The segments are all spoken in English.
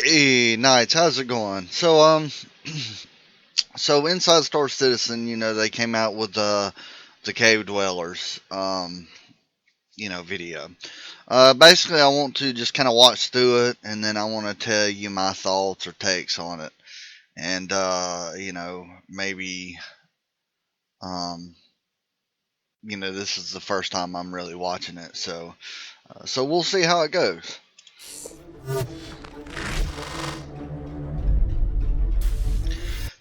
Hey, Knights, how's it going? So inside Star Citizen, they came out with the Cave Dwellers, video. Basically, I want to just kind of watch through it, and then I want to tell you my thoughts or takes on it, and maybe, um, this is the first time I'm really watching it, so we'll see how it goes.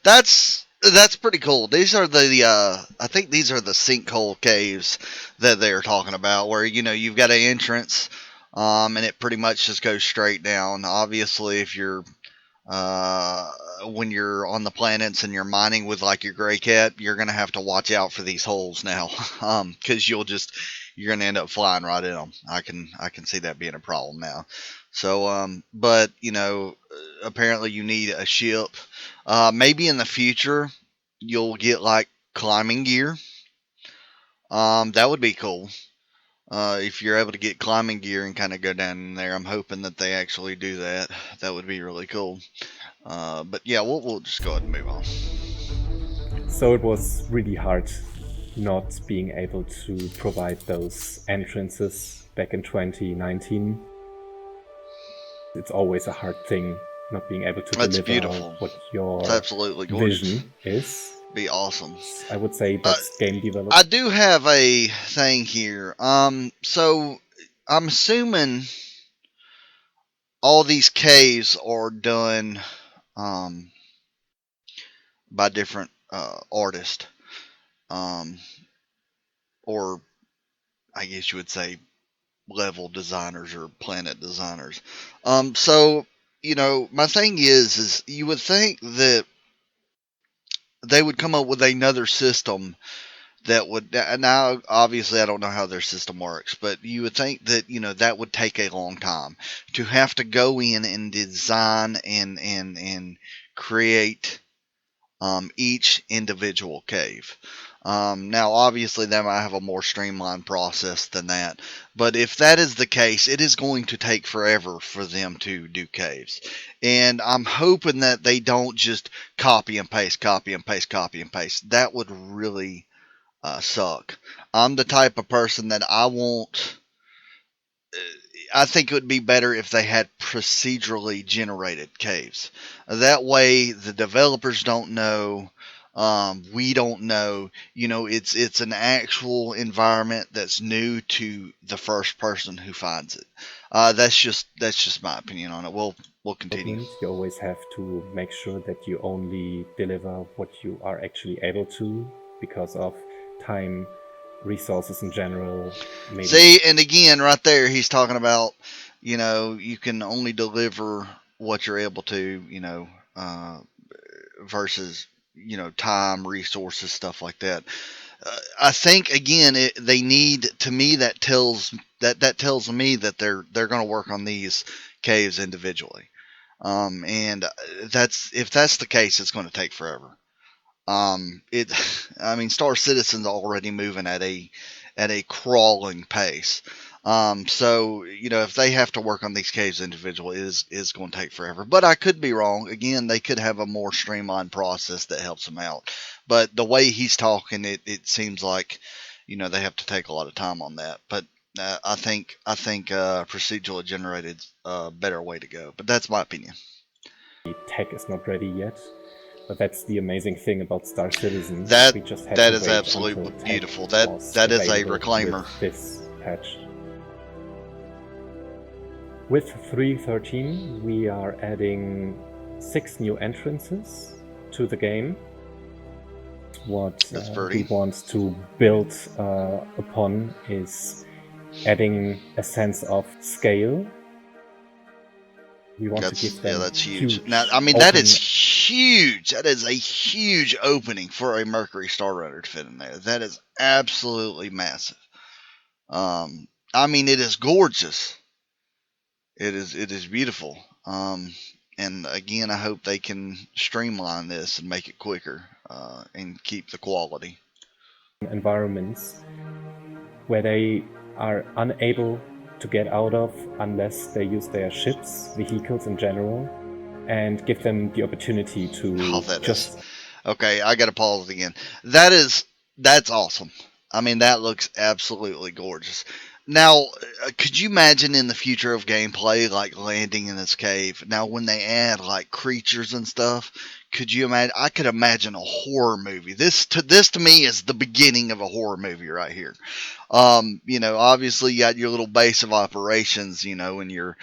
That's pretty cool. These are the I think these are the Sinkhole Caves that they're talking about, where you've got an entrance, and it pretty much just goes straight down. Obviously, if you're when you're on the planets and you're mining with like your gray cat, you're gonna have to watch out for these holes now, because you're gonna end up flying right in them. I can see that being a problem now. So, but apparently you need a ship. Maybe in the future you'll get like climbing gear. That would be cool. If you're able to get climbing gear and kind of go down in there, I'm hoping that they actually do that. That would be really cool. But yeah, we'll just go ahead and move on. So it was really hard not being able to provide those entrances back in 2019. It's always a hard thing not being able to That's deliver beautiful. what your It's absolutely gorgeous. vision is. Be awesome. I would say that's game I development. do have a thing here. So I'm assuming all these caves are done um, by different artists, um, or I guess you would say level designers or planet designers. So my thing is you would think that they would come up with another system that would, now obviously I don't know how their system works, but you would think that that would take a long time to have to go in and design and create each individual cave. Now, obviously, they might have a more streamlined process than that. But if that is the case, it is going to take forever for them to do caves. And I'm hoping that they don't just copy and paste, copy and paste, copy and paste. That would really suck. I'm the type of person that I think it would be better if they had procedurally generated caves. That way, the developers don't know. We don't know. It's an actual environment that's new to the first person who finds it. That's just my opinion on it. We'll continue. You always have to make sure that you only deliver what you are actually able to because of time, resources in general. Maybe. See, and again, right there, he's talking about, you can only deliver what you're able to, versus, time, resources, stuff like that. I think again, they need, to me, that tells me that they're going to work on these caves individually. And if that's the case, it's going to take forever. It, I mean, Star Citizen's already moving at a crawling pace. So if they have to work on these caves individually, is going to take forever. But I could be wrong. Again, they could have a more streamlined process that helps them out. But the way he's talking, it seems like they have to take a lot of time on that. But I think procedurally generated a better way to go. But that's my opinion. The tech is not ready yet. But that's the amazing thing about Star Citizen. That we just had that to is wait absolutely until beautiful. tech That is a reclaimer. with this patch. With 3.13, we are adding 6 new entrances to the game. What we want to build upon is adding a sense of scale. We want to give them that's huge. Now, I mean, that is huge. That is a huge opening for a Mercury Star Runner to fit in there. That is absolutely massive. I mean, it is gorgeous. It is beautiful. And again, I hope they can streamline this and make it quicker and keep the quality. Environments where they are unable to get out of unless they use their ships, vehicles in general. and give them the opportunity to Okay, I gotta pause again. That's awesome. I mean, that looks absolutely gorgeous. Now, could you imagine in the future of gameplay, like landing in this cave? Now, when they add like creatures and stuff, could you imagine? I could imagine a horror movie. This to me is the beginning of a horror movie right here. Obviously you got your little base of operations, in your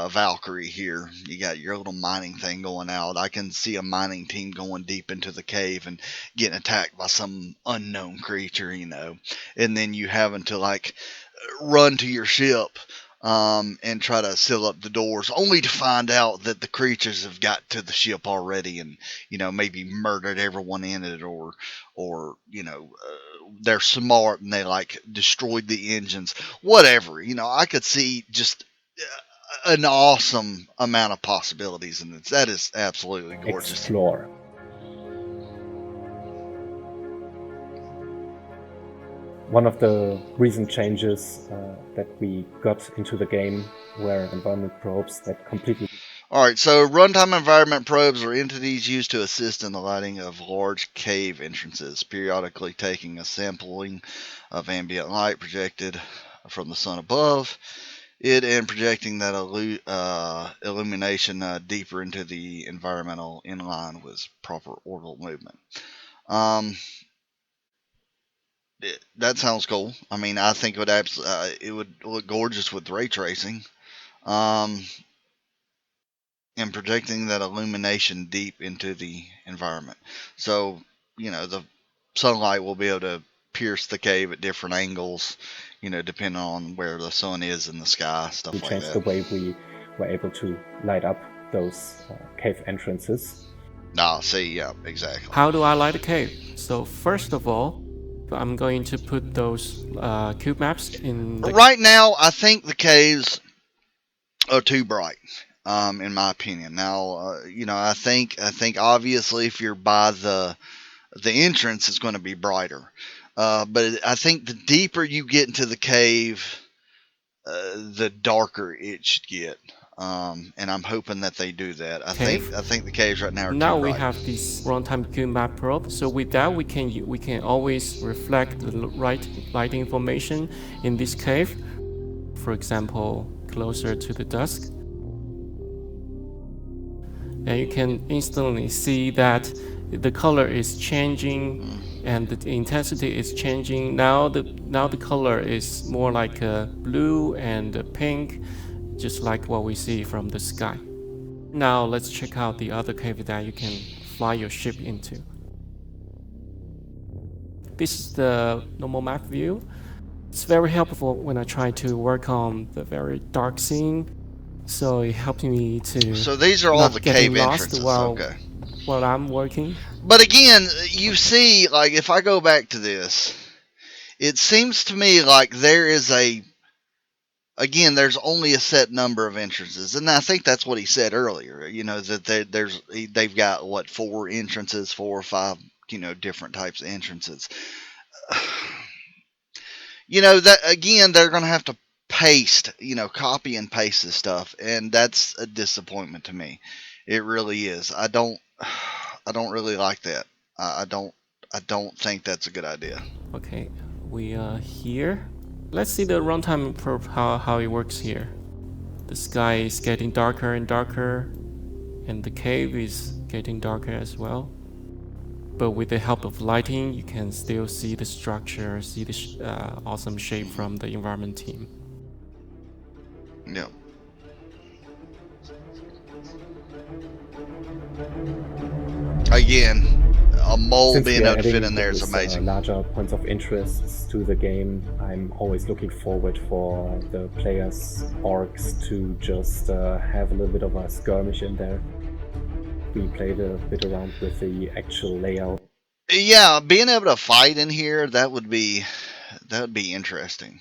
Valkyrie here. You got your little mining thing going out. I can see a mining team going deep into the cave and getting attacked by some unknown creature, and then you having to like run to your ship and try to seal up the doors, only to find out that the creatures have got to the ship already, and maybe murdered everyone in it, or they're smart and they like destroyed the engines, whatever. I could see just an awesome amount of possibilities, and that is absolutely gorgeous. Explore. One of the recent changes that we got into the game were environment probes that completely... Alright, so runtime environment probes are entities used to assist in the lighting of large cave entrances, periodically taking a sampling of ambient light projected from the sun above it and projecting that illumination deeper into the environmental in line with proper orbital movement. That sounds cool. I mean, I think it would look gorgeous with ray tracing. And projecting that illumination deep into the environment. So, the sunlight will be able to pierce the cave at different angles, depending on where the sun is in the sky, stuff like that. We changed the way we were able to light up those cave entrances. Yeah, exactly. How do I light a cave? So first of all, I'm going to put those cube maps in Right now, I think the caves are too bright. In my opinion. Now, I think obviously if you're by the entrance, it's going to be brighter. But I think the deeper you get into the cave, the darker it should get. And I'm hoping that they do that. I think the caves right now are now too bright. We have this runtime cube map probe. So with that, we can always reflect the right lighting information in this cave. For example, closer to the dusk. And you can instantly see that the color is changing and the intensity is changing. Now the color is more like a blue and a pink, just like what we see from the sky. Now let's check out the other cave that you can fly your ship into. This is the normal map view. It's very helpful when I try to work on the very dark scene. So it helps me to. So these are all the cave entrances. Okay. While I'm working. But again, you see, like if I go back to this, it seems to me like there's only a set number of entrances, and I think that's what he said earlier. That they've got 4 entrances, 4 or 5, different types of entrances. That again, they're going to have to copy and paste this stuff, and that's a disappointment to me. It really is. I don't really like that. I don't think that's a good idea. Okay, we are here. Let's see the runtime probe, how it works here. The sky is getting darker and darker, and the cave is getting darker as well. But with the help of lighting, you can still see the structure, see the awesome shape from the environment team. Yep. Again, a mole being able to fit in there is amazing. Larger points of interest to the game. I'm always looking forward for the players' orcs to just have a little bit of a skirmish in there. We played a bit around with the actual layout. Yeah, being able to fight in here, that would be interesting.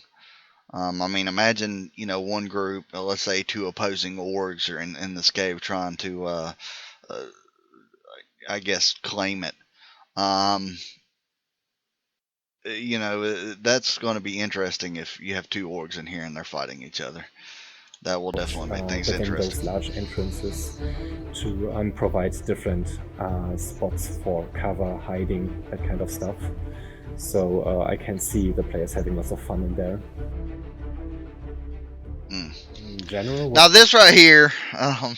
I mean, imagine, one group, let's say 2 opposing orgs are in this cave trying to, I guess, claim it. That's going to be interesting if you have 2 orgs in here and they're fighting each other. That will definitely make things within interesting. those large entrances to provide different spots for cover, hiding, that kind of stuff. So I can see the players having lots of fun in there. In general, now this right here, I'm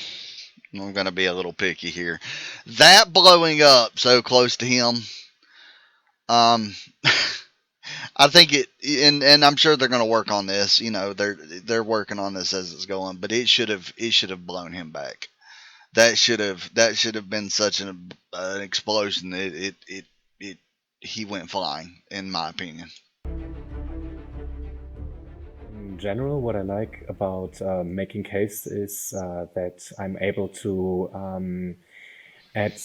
going to be a little picky here. That blowing up so close to him, I think it, and I'm sure they're going to work on this. You know, they're working on this as it's going, but it should have blown him back. That should have been such an explosion. He went flying, in my opinion. In general, what I like about making caves is that I'm able to add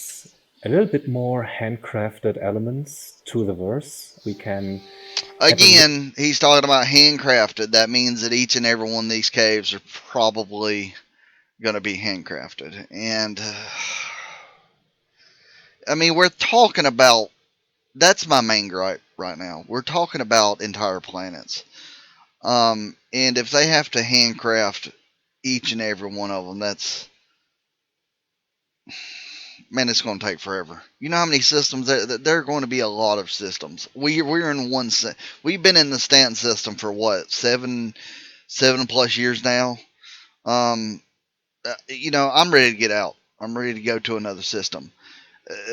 a little bit more handcrafted elements to the verse. We can... Again, he's talking about handcrafted. That means that each and every one of these caves are probably going to be handcrafted. And, I mean, we're talking about... That's my main gripe right now. We're talking about entire planets. And if they have to handcraft each and every one of them, that's... Man, it's going to take forever. You know how many systems? There are going to be a lot of systems. We're in one. We've been in the Stanton system for what, 7+ years now. You know, I'm ready to get out. I'm ready to go to another system.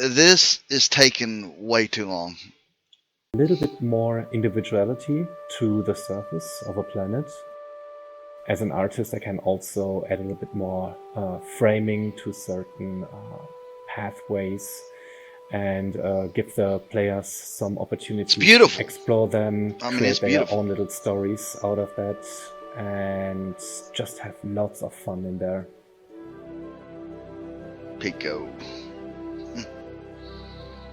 This is taking way too long. A little bit more individuality to the surface of a planet. As an artist, I can also add a little bit more framing to certain pathways and give the players some opportunity to explore them, create their own little stories out of that, and just have lots of fun in there. Pico.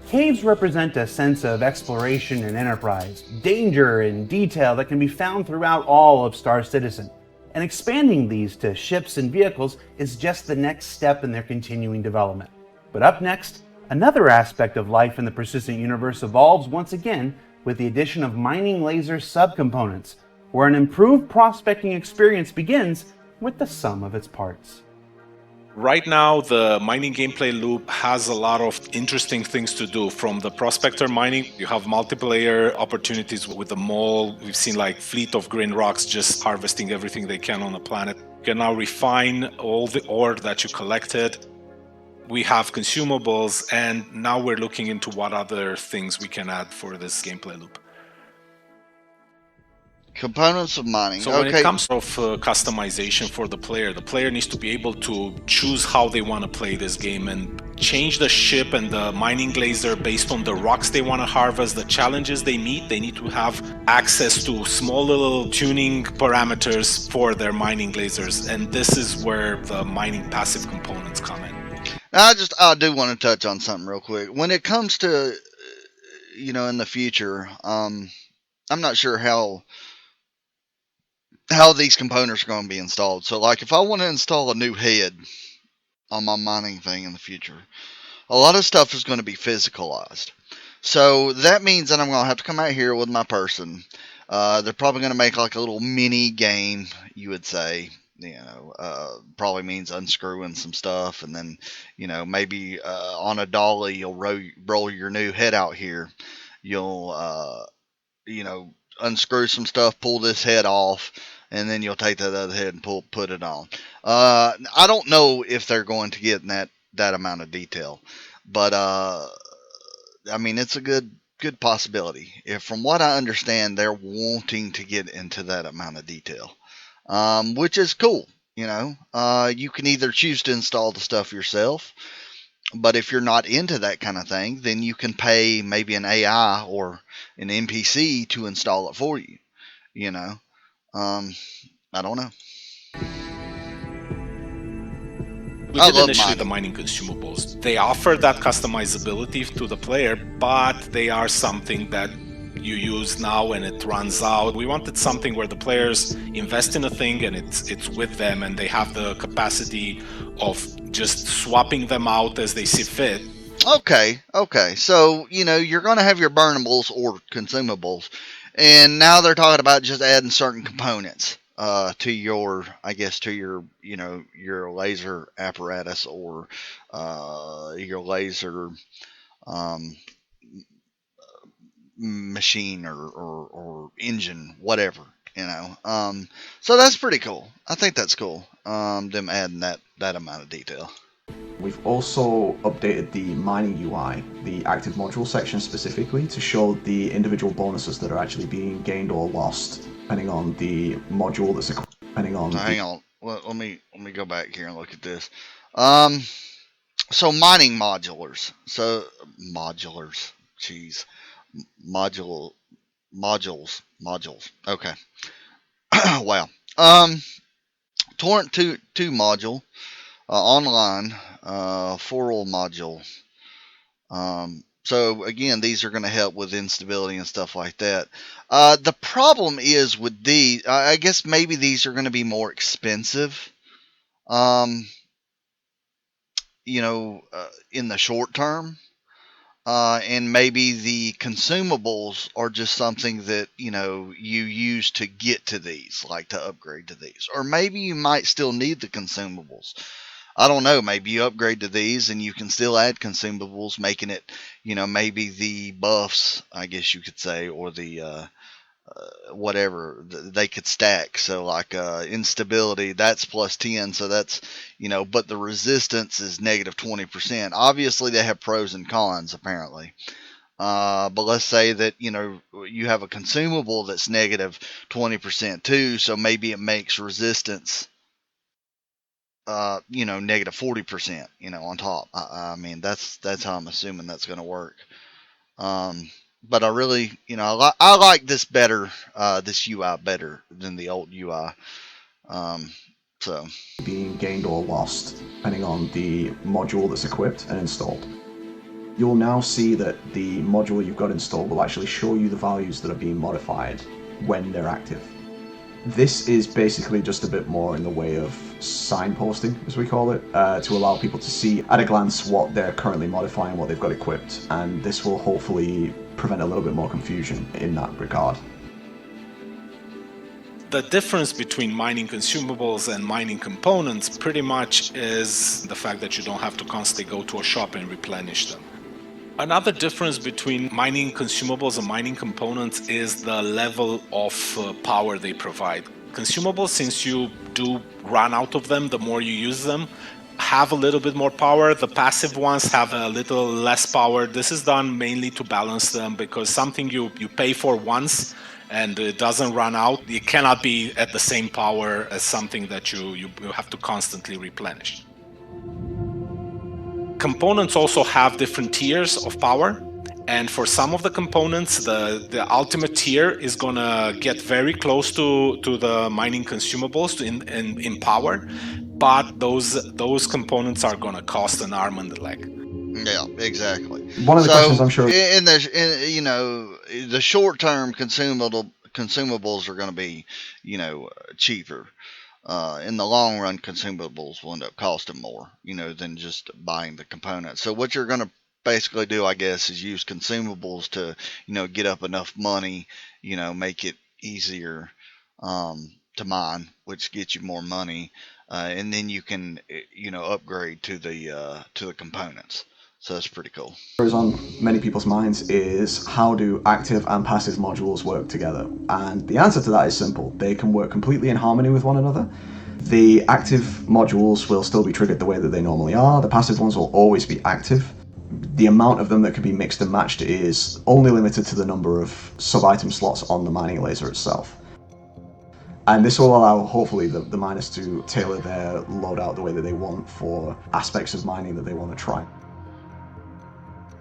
Caves represent a sense of exploration and enterprise, danger and detail that can be found throughout all of Star Citizen. And expanding these to ships and vehicles is just the next step in their continuing development. But up next, another aspect of life in the persistent universe evolves once again with the addition of mining laser subcomponents, where an improved prospecting experience begins with the sum of its parts. Right now, the mining gameplay loop has a lot of interesting things to do. From the prospector mining, you have multiplayer opportunities with the mole. We've seen like fleet of green rocks just harvesting everything they can on the planet. You can now refine all the ore that you collected. We have consumables, and now we're looking into what other things we can add for this gameplay loop. Components of mining. So when it comes to customization for the player needs to be able to choose how they want to play this game and change the ship and the mining laser based on the rocks they want to harvest, the challenges they meet. They need to have access to small little tuning parameters for their mining lasers, and this is where the mining passive components come in. I do want to touch on something real quick. When it comes to, you know, in the future, I'm not sure how these components are going to be installed. So, like, if I want to install a new head on my mining thing in the future, a lot of stuff is going to be physicalized. So that means that I'm going to have to come out here with my person. They're probably going to make like a little mini game, you would say. You know, probably means unscrewing some stuff, and then, you know, maybe on a dolly you'll roll your new head out here. You'll, you know, unscrew some stuff, pull this head off, and then you'll take that other head and put it on. I don't know if they're going to get in that amount of detail, but I mean, it's a good possibility. If, from what I understand, they're wanting to get into that amount of detail, which is cool. You know, you can either choose to install the stuff yourself, but if you're not into that kind of thing, then you can pay maybe an AI or an NPC to install it for you. You know, I don't know. We did initially the mining consumables. They offer that customizability to the player, but they are something that you use now and it runs out. We wanted something where the players invest in a thing and it's with them, and they have the capacity of just swapping them out as they see fit. Okay. So, you know, you're going to have your burnables or consumables, and now they're talking about just adding certain components. to your, I guess, to your, your laser apparatus or your laser machine or engine, whatever, so that's pretty cool. I think that's cool, them adding that amount of detail. We've also updated the mining UI, the active module section specifically, to show the individual bonuses that are actually being gained or lost depending on the module that's depending on. Hang on, let me go back here and look at this. So mining modulars. So modulars. Jeez. Modules. Okay. Wow. Torrent 2 module. Online. 4-roll module. So again, these are going to help with instability and stuff like that. The problem is with these, I guess maybe these are going to be more expensive. In the short term. And maybe the consumables are just something that, you use to get to these, like to upgrade to these. Or maybe you might still need the consumables. I don't know. Maybe you upgrade to these and you can still add consumables, making it, maybe the buffs, I guess you could say, or the whatever they could stack. So like instability, that's plus 10, so that's, but the resistance is negative 20%. Obviously they have pros and cons apparently, but let's say that you have a consumable that's negative 20% too, so maybe it makes resistance negative 40% on top. I mean that's how I'm assuming that's going to work. But I really, I like this better, this UI better than the old UI. So being gained or lost depending on the module that's equipped and installed. You'll now see that the module you've got installed will actually show you the values that are being modified when they're active. This is basically just a bit more in the way of signposting, as we call it, to allow people to see at a glance what they're currently modifying, what they've got equipped, and this will hopefully prevent a little bit more confusion in that regard. The difference between mining consumables and mining components pretty much is the fact that you don't have to constantly go to a shop and replenish them. Another difference between mining consumables and mining components is the level of power they provide. Consumables, since you do run out of them the more you use them, have a little bit more power. The passive ones have a little less power. This is done mainly to balance them, because something you pay for once and it doesn't run out, it cannot be at the same power as something that you have to constantly replenish. Components also have different tiers of power, and for some of the components, the ultimate tier is gonna get very close to the mining consumables in power, but those components are gonna cost an arm and a leg. Yeah, exactly. One of the questions I'm sure in the short term consumables are going to be cheaper. In the long run, consumables will end up costing more, than just buying the components. So what you're going to basically do, I guess, is use consumables to, get up enough money, make it easier to mine, which gets you more money, and then you can, upgrade to the components. So that's pretty cool. What is on many people's minds is, how do active and passive modules work together? And the answer to that is simple. They can work completely in harmony with one another. The active modules will still be triggered the way that they normally are. The passive ones will always be active. The amount of them that can be mixed and matched is only limited to the number of sub-item slots on the mining laser itself. And this will allow, hopefully, the miners to tailor their loadout the way that they want for aspects of mining that they want to try.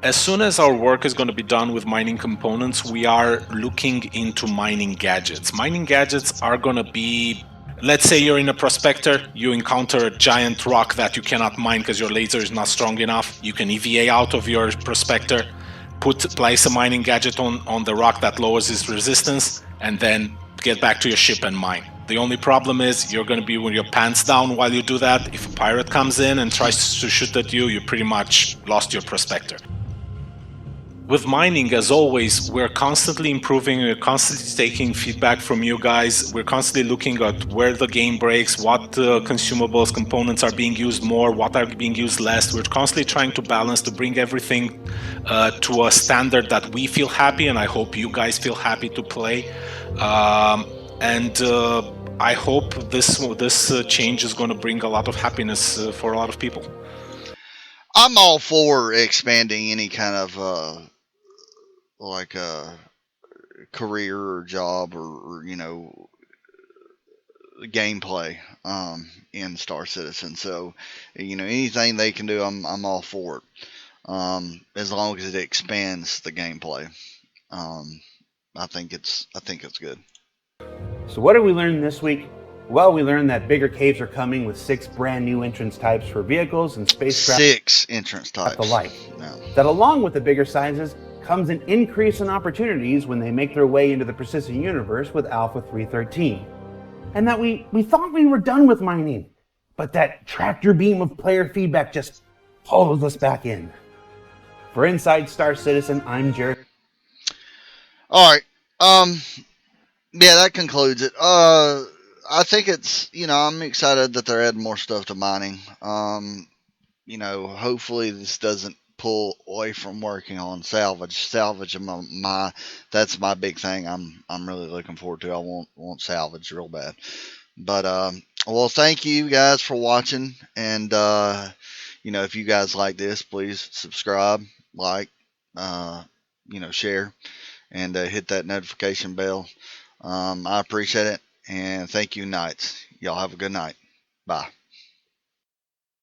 As soon as our work is going to be done with mining components, we are looking into mining gadgets. Mining gadgets are going to be, let's say you're in a prospector, you encounter a giant rock that you cannot mine because your laser is not strong enough. You can EVA out of your prospector, place a mining gadget on the rock that lowers its resistance, and then get back to your ship and mine. The only problem is you're going to be with your pants down while you do that. If a pirate comes in and tries to shoot at you, you pretty much lost your prospector. With mining, as always, we're constantly improving, we're constantly taking feedback from you guys, we're constantly looking at where the game breaks, what consumables, components are being used more, what are being used less. We're constantly trying to balance, to bring everything to a standard that we feel happy, and I hope you guys feel happy to play. And I hope this change is going to bring a lot of happiness for a lot of people. I'm all for expanding any kind of like a career or job or gameplay in Star Citizen. So anything they can do, I'm all for it. As long as it expands the gameplay. I think it's good. So what did we learn this week? Well, we learned that bigger caves are coming with 6 brand new entrance types for vehicles and spacecraft. 6 entrance types. Alike. No. That along with the bigger sizes comes an increase in opportunities when they make their way into the persistent universe with Alpha 313. And that we thought we were done with mining, but that tractor beam of player feedback just pulls us back in. For Inside Star Citizen, I'm Jared. All right. Yeah, that concludes it. I think it's, I'm excited that they're adding more stuff to mining. Hopefully this doesn't pull away from working on salvage. Salvage, that's my big thing. I'm really looking forward to. I want salvage real bad. But well, thank you guys for watching, and if you guys like this, please subscribe, like, share, and hit that notification bell. I appreciate it, and thank you, Knights. Y'all have a good night. Bye.